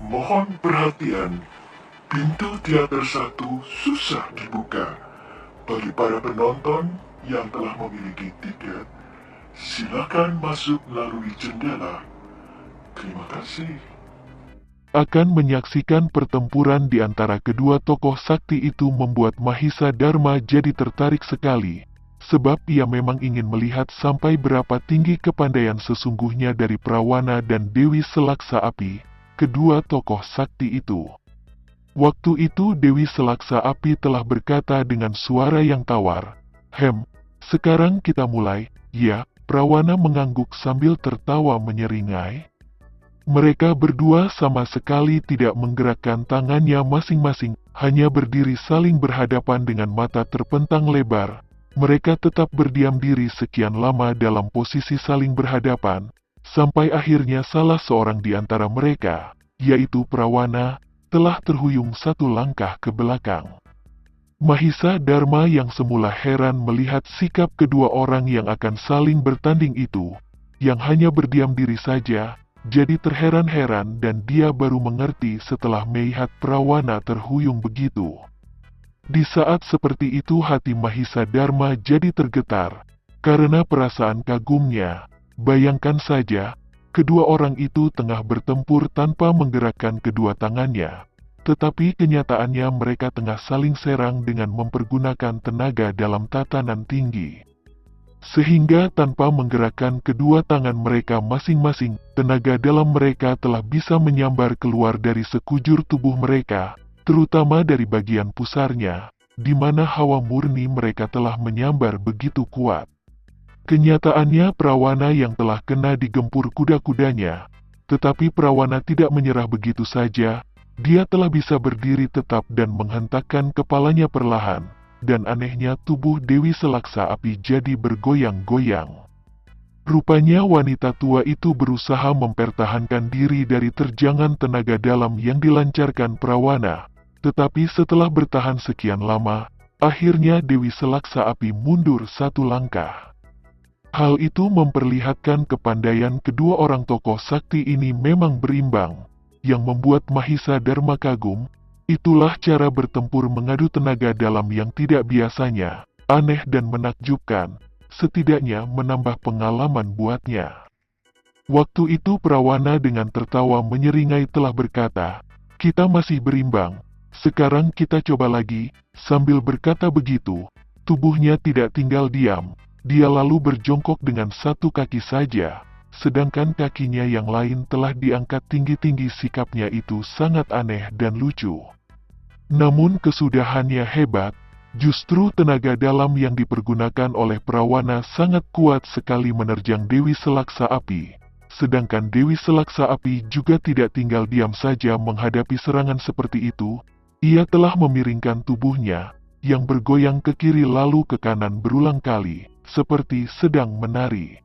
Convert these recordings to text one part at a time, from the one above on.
Mohon perhatian, pintu teater satu susah dibuka. Bagi para penonton yang telah memiliki tiket, silakan masuk melalui jendela. Terima kasih. Akan menyaksikan pertempuran di antara kedua tokoh sakti itu membuat Mahisa Dharma jadi tertarik sekali, sebab ia memang ingin melihat sampai berapa tinggi kepandaian sesungguhnya dari Prawana dan Dewi Selaksa Api, kedua tokoh sakti itu. Waktu itu Dewi Selaksa Api telah berkata dengan suara yang tawar, sekarang kita mulai." "Ya," Prawana mengangguk sambil tertawa menyeringai. Mereka berdua sama sekali tidak menggerakkan tangannya masing-masing, hanya berdiri saling berhadapan dengan mata terpentang lebar. Mereka tetap berdiam diri sekian lama dalam posisi saling berhadapan, sampai akhirnya salah seorang di antara mereka, yaitu Prawana, telah terhuyung satu langkah ke belakang. Mahisa Dharma yang semula heran melihat sikap kedua orang yang akan saling bertanding itu, yang hanya berdiam diri saja, jadi terheran-heran dan dia baru mengerti setelah melihat Prawana terhuyung begitu. Di saat seperti itu hati Mahisa Dharma jadi tergetar, karena perasaan kagumnya. Bayangkan saja, kedua orang itu tengah bertempur tanpa menggerakkan kedua tangannya. Tetapi kenyataannya mereka tengah saling serang dengan mempergunakan tenaga dalam tatanan tinggi. Sehingga tanpa menggerakkan kedua tangan mereka masing-masing, tenaga dalam mereka telah bisa menyambar keluar dari sekujur tubuh mereka, terutama dari bagian pusarnya, di mana hawa murni mereka telah menyambar begitu kuat. Kenyataannya Prawana yang telah kena digempur kuda-kudanya, tetapi Prawana tidak menyerah begitu saja, dia telah bisa berdiri tetap dan menghentakkan kepalanya perlahan. Dan anehnya tubuh Dewi Selaksa Api jadi bergoyang-goyang. Rupanya wanita tua itu berusaha mempertahankan diri dari terjangan tenaga dalam yang dilancarkan Prawana, tetapi setelah bertahan sekian lama, akhirnya Dewi Selaksa Api mundur satu langkah. Hal itu memperlihatkan kepandaian kedua orang tokoh sakti ini memang berimbang, yang membuat Mahisa Dharma kagum. Itulah cara bertempur mengadu tenaga dalam yang tidak biasanya, aneh dan menakjubkan, setidaknya menambah pengalaman buatnya. Waktu itu Prawana dengan tertawa menyeringai telah berkata, "Kita masih berimbang, sekarang kita coba lagi." Sambil berkata begitu, tubuhnya tidak tinggal diam, dia lalu berjongkok dengan satu kaki saja, sedangkan kakinya yang lain telah diangkat tinggi-tinggi. Sikapnya itu sangat aneh dan lucu. Namun kesudahannya hebat, justru tenaga dalam yang dipergunakan oleh Prawana sangat kuat sekali menerjang Dewi Selaksa Api. Sedangkan Dewi Selaksa Api juga tidak tinggal diam saja menghadapi serangan seperti itu, ia telah memiringkan tubuhnya, yang bergoyang ke kiri lalu ke kanan berulang kali, seperti sedang menari.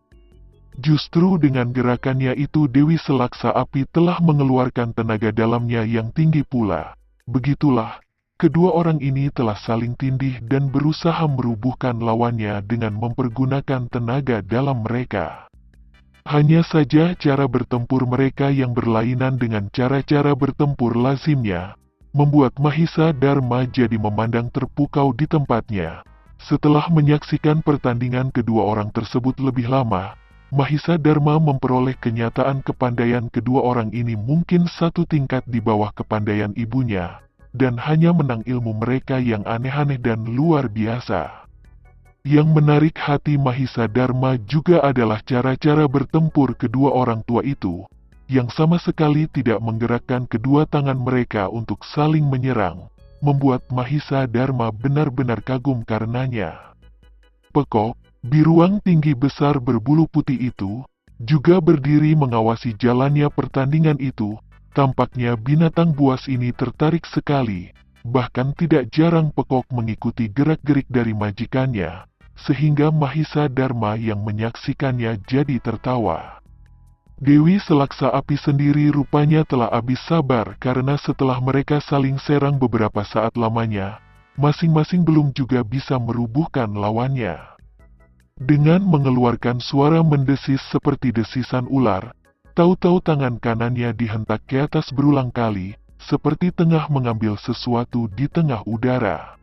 Justru dengan gerakannya itu Dewi Selaksa Api telah mengeluarkan tenaga dalamnya yang tinggi pula. Begitulah, kedua orang ini telah saling tindih dan berusaha merubuhkan lawannya dengan mempergunakan tenaga dalam mereka. Hanya saja cara bertempur mereka yang berlainan dengan cara-cara bertempur lazimnya, membuat Mahisa Dharma jadi memandang terpukau di tempatnya. Setelah menyaksikan pertandingan kedua orang tersebut lebih lama, Mahisa Dharma memperoleh kenyataan kepandaian kedua orang ini mungkin satu tingkat di bawah kepandaian ibunya, dan hanya menang ilmu mereka yang aneh-aneh dan luar biasa. Yang menarik hati Mahisa Dharma juga adalah cara-cara bertempur kedua orang tua itu, yang sama sekali tidak menggerakkan kedua tangan mereka untuk saling menyerang, membuat Mahisa Dharma benar-benar kagum karenanya. Pekok, biruang tinggi besar berbulu putih itu, juga berdiri mengawasi jalannya pertandingan itu. Tampaknya binatang buas ini tertarik sekali, bahkan tidak jarang Pekok mengikuti gerak-gerik dari majikannya, sehingga Mahisa Dharma yang menyaksikannya jadi tertawa. Dewi Selaksa Api sendiri rupanya telah habis sabar karena setelah mereka saling serang beberapa saat lamanya, masing-masing belum juga bisa merubuhkan lawannya. Dengan mengeluarkan suara mendesis seperti desisan ular, Tahu-tahu tangan kanannya dihentak ke atas berulang kali, seperti tengah mengambil sesuatu di tengah udara.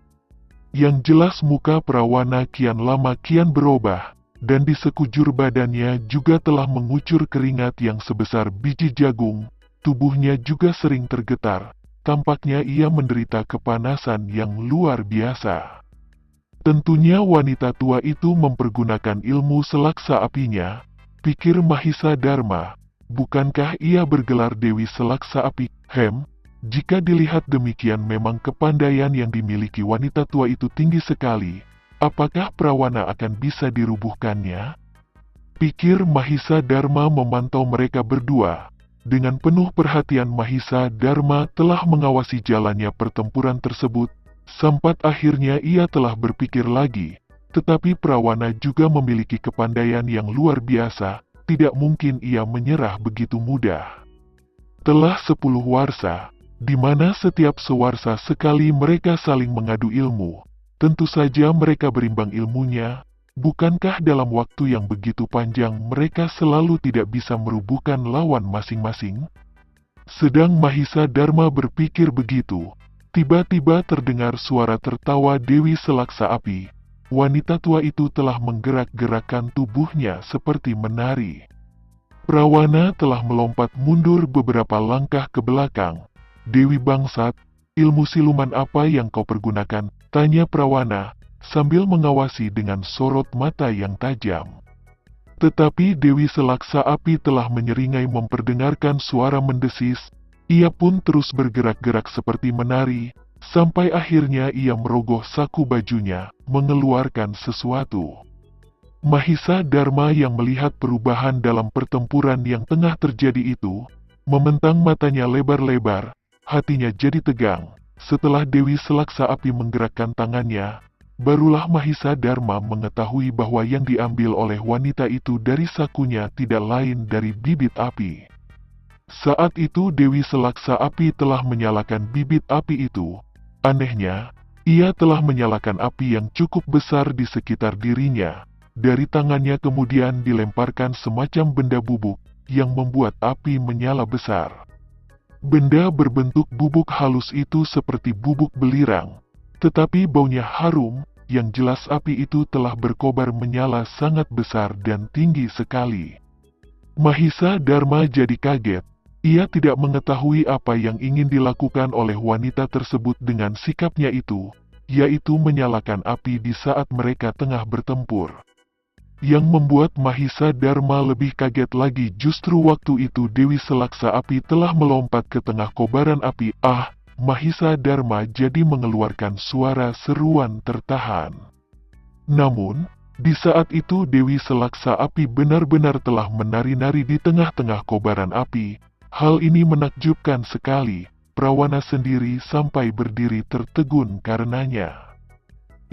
Yang jelas muka Prawana kian lama kian berubah, dan di sekujur badannya juga telah mengucur keringat yang sebesar biji jagung, tubuhnya juga sering tergetar, tampaknya ia menderita kepanasan yang luar biasa. Tentunya wanita tua itu mempergunakan ilmu selaksa apinya, pikir Mahisa Dharma. Bukankah ia bergelar Dewi Selaksa Api? Jika dilihat demikian memang kepandaian yang dimiliki wanita tua itu tinggi sekali. Apakah Prawana akan bisa dirubuhkannya? Pikir Mahisa Dharma memantau mereka berdua. Dengan penuh perhatian Mahisa Dharma telah mengawasi jalannya pertempuran tersebut. Sampai akhirnya ia telah berpikir lagi. Tetapi Prawana juga memiliki kepandaian yang luar biasa. Tidak mungkin ia menyerah begitu mudah. Telah 10 warsa, di mana setiap sewarsa sekali mereka saling mengadu ilmu. Tentu saja mereka berimbang ilmunya. Bukankah dalam waktu yang begitu panjang mereka selalu tidak bisa merubuhkan lawan masing-masing? Sedang Mahisa Dharma berpikir begitu, tiba-tiba terdengar suara tertawa Dewi Selaksa Api. Wanita tua itu telah menggerak-gerakkan tubuhnya seperti menari. Prawana telah melompat mundur beberapa langkah ke belakang. Dewi Bangsat, ilmu siluman apa yang kau pergunakan? Tanya Prawana, sambil mengawasi dengan sorot mata yang tajam. Tetapi Dewi Selaksa Api telah menyeringai memperdengarkan suara mendesis. Ia pun terus bergerak-gerak seperti menari. Sampai akhirnya ia merogoh saku bajunya, mengeluarkan sesuatu. Mahisa Dharma yang melihat perubahan dalam pertempuran yang tengah terjadi itu, mementang matanya lebar-lebar, hatinya jadi tegang. Setelah Dewi Selaksa Api menggerakkan tangannya, barulah Mahisa Dharma mengetahui bahwa yang diambil oleh wanita itu dari sakunya tidak lain dari bibit api. Saat itu Dewi Selaksa Api telah menyalakan bibit api itu. Anehnya, ia telah menyalakan api yang cukup besar di sekitar dirinya. Dari tangannya kemudian dilemparkan semacam benda bubuk, yang membuat api menyala besar. Benda berbentuk bubuk halus itu seperti bubuk belirang. Tetapi baunya harum, yang jelas api itu telah berkobar menyala sangat besar dan tinggi sekali. Mahisa Dharma jadi kaget. Ia tidak mengetahui apa yang ingin dilakukan oleh wanita tersebut dengan sikapnya itu, yaitu menyalakan api di saat mereka tengah bertempur. Yang membuat Mahisa Dharma lebih kaget lagi justru waktu itu Dewi Selaksa Api telah melompat ke tengah kobaran api. Mahisa Dharma jadi mengeluarkan suara seruan tertahan. Namun, di saat itu Dewi Selaksa Api benar-benar telah menari-nari di tengah-tengah kobaran api. Hal ini menakjubkan sekali, Prawana sendiri sampai berdiri tertegun karenanya.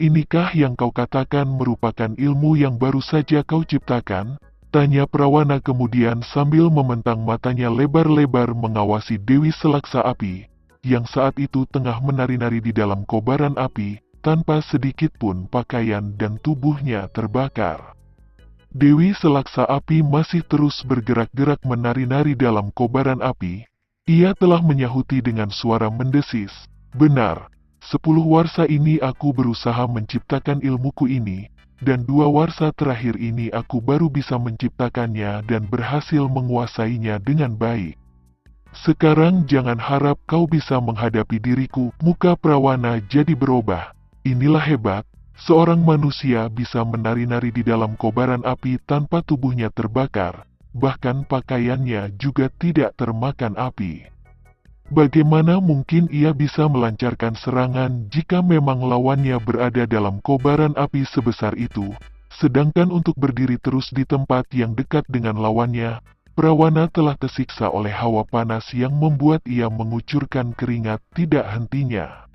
Inikah yang kau katakan merupakan ilmu yang baru saja kau ciptakan? Tanya Prawana kemudian sambil mementang matanya lebar-lebar mengawasi Dewi Selaksa Api, yang saat itu tengah menari-nari di dalam kobaran api, tanpa sedikit pun pakaian dan tubuhnya terbakar. Dewi Selaksa Api masih terus bergerak-gerak menari-nari dalam kobaran api. Ia telah menyahuti dengan suara mendesis, "Benar, 10 warsa ini aku berusaha menciptakan ilmuku ini, dan 2 warsa terakhir ini aku baru bisa menciptakannya dan berhasil menguasainya dengan baik. Sekarang jangan harap kau bisa menghadapi diriku." Muka Prawana jadi berubah. Inilah hebat. Seorang manusia bisa menari-nari di dalam kobaran api tanpa tubuhnya terbakar, bahkan pakaiannya juga tidak termakan api. Bagaimana mungkin ia bisa melancarkan serangan jika memang lawannya berada dalam kobaran api sebesar itu, sedangkan untuk berdiri terus di tempat yang dekat dengan lawannya, Prawana telah tersiksa oleh hawa panas yang membuat ia mengucurkan keringat tidak hentinya.